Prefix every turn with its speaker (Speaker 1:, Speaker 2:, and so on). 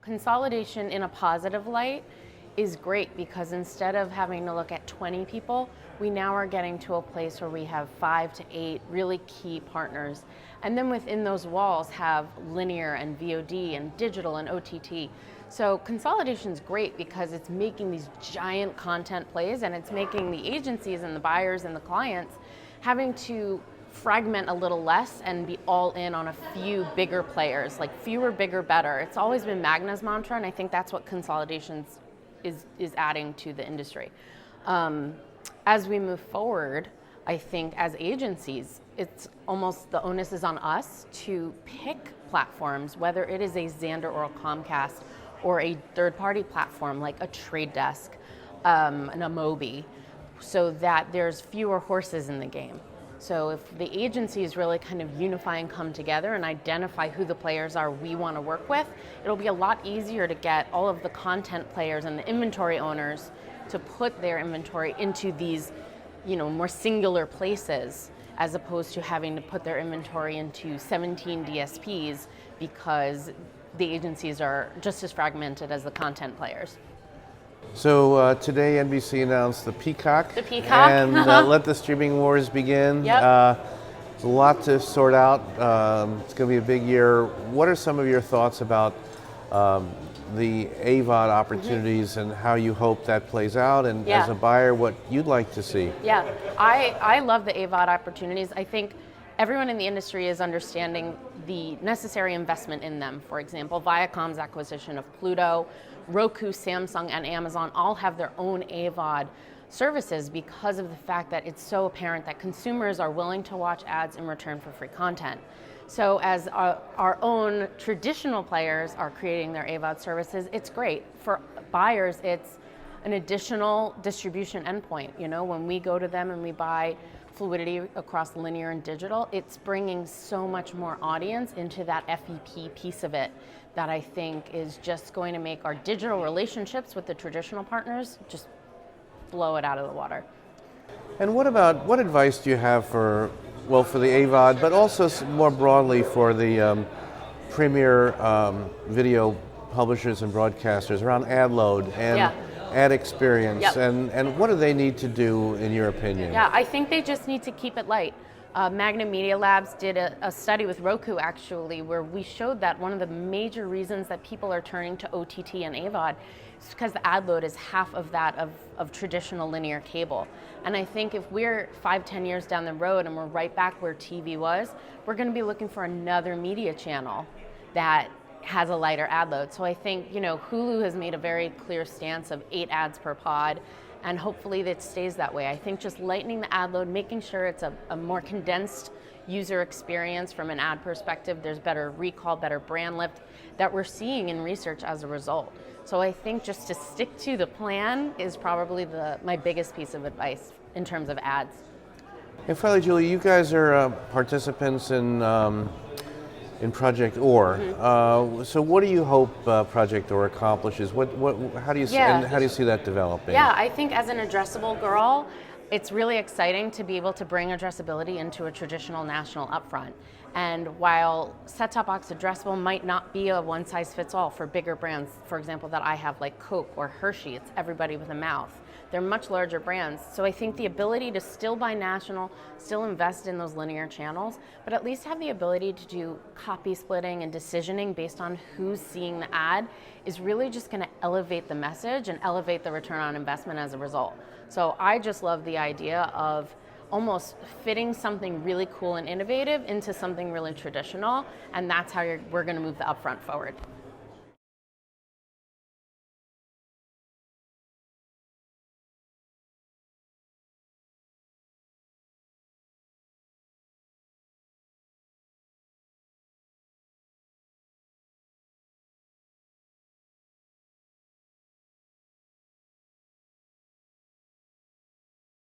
Speaker 1: consolidation in a positive light is great, because instead of having to look at 20 people, we now are getting to a place where we have 5 to 8 really key partners. And then within those walls have linear and VOD and digital and OTT. So consolidation is great because it's making these giant content plays, and it's making the agencies and the buyers and the clients having to fragment a little less and be all in on a few bigger players, like fewer, bigger, better. It's always been Magna's mantra, and I think that's what consolidation is adding to the industry. As we move forward, I think as agencies, it's almost the onus is on us to pick platforms, whether it is a Xandr or a Comcast or a third-party platform like a Trade Desk, an Amobi, so that there's fewer horses in the game. So if the agencies really kind of unify and come together and identify who the players are we want to work with, it'll be a lot easier to get all of the content players and the inventory owners to put their inventory into these, more singular places, as opposed to having to put their inventory into 17 DSPs, because the agencies are just as fragmented as the content players.
Speaker 2: So today NBC announced the Peacock.
Speaker 1: The Peacock.
Speaker 2: And let the streaming wars begin.
Speaker 1: Yep.
Speaker 2: There's a lot to sort out. It's going to be a big year. What are some of your thoughts about the AVOD opportunities and how you hope that plays out, and as a buyer, what you'd like to see?
Speaker 1: Yeah, I love the AVOD opportunities. I think everyone in the industry is understanding the necessary investment in them. For example, Viacom's acquisition of Pluto, Roku, Samsung, and Amazon all have their own AVOD services because of the fact that it's so apparent that consumers are willing to watch ads in return for free content. So as our own traditional players are creating their AVOD services, it's great. For buyers, it's an additional distribution endpoint. When we go to them and we buy fluidity across linear and digital, it's bringing so much more audience into that FEP piece of it that I think is just going to make our digital relationships with the traditional partners just blow it out of the water.
Speaker 2: And what advice do you have for the AVOD, but also more broadly for the premier video publishers and broadcasters around ad load and ad experience, and what do they need to do, in your opinion?
Speaker 1: Yeah, I think they just need to keep it light. Magna Media Labs did a study with Roku, actually, where we showed that one of the major reasons that people are turning to OTT and AVOD is because the ad load is half of that of traditional linear cable. And I think if we're 5-10 years down the road and we're right back where TV was, we're going to be looking for another media channel that has a lighter ad load. So I think, Hulu has made a very clear stance of 8 ads per pod, and hopefully that stays that way. I think just lightening the ad load, making sure it's a more condensed user experience from an ad perspective, there's better recall, better brand lift that we're seeing in research as a result. So I think just to stick to the plan is probably my biggest piece of advice in terms of ads.
Speaker 2: And finally, Julie, you guys are participants in Project OR.
Speaker 1: Mm-hmm.
Speaker 2: So what do you hope Project OR accomplishes? How do you see that developing?
Speaker 1: Yeah, I think as an addressable girl, it's really exciting to be able to bring addressability into a traditional national upfront. And while set-top box addressable might not be a one-size-fits-all for bigger brands, for example, that I have like Coke or Hershey, it's everybody with a mouth. They're much larger brands. So I think the ability to still buy national, still invest in those linear channels, but at least have the ability to do copy splitting and decisioning based on who's seeing the ad is really just going to elevate the message and elevate the return on investment as a result. So I just love the idea of almost fitting something really cool and innovative into something really traditional, and that's how we're going to move the upfront forward.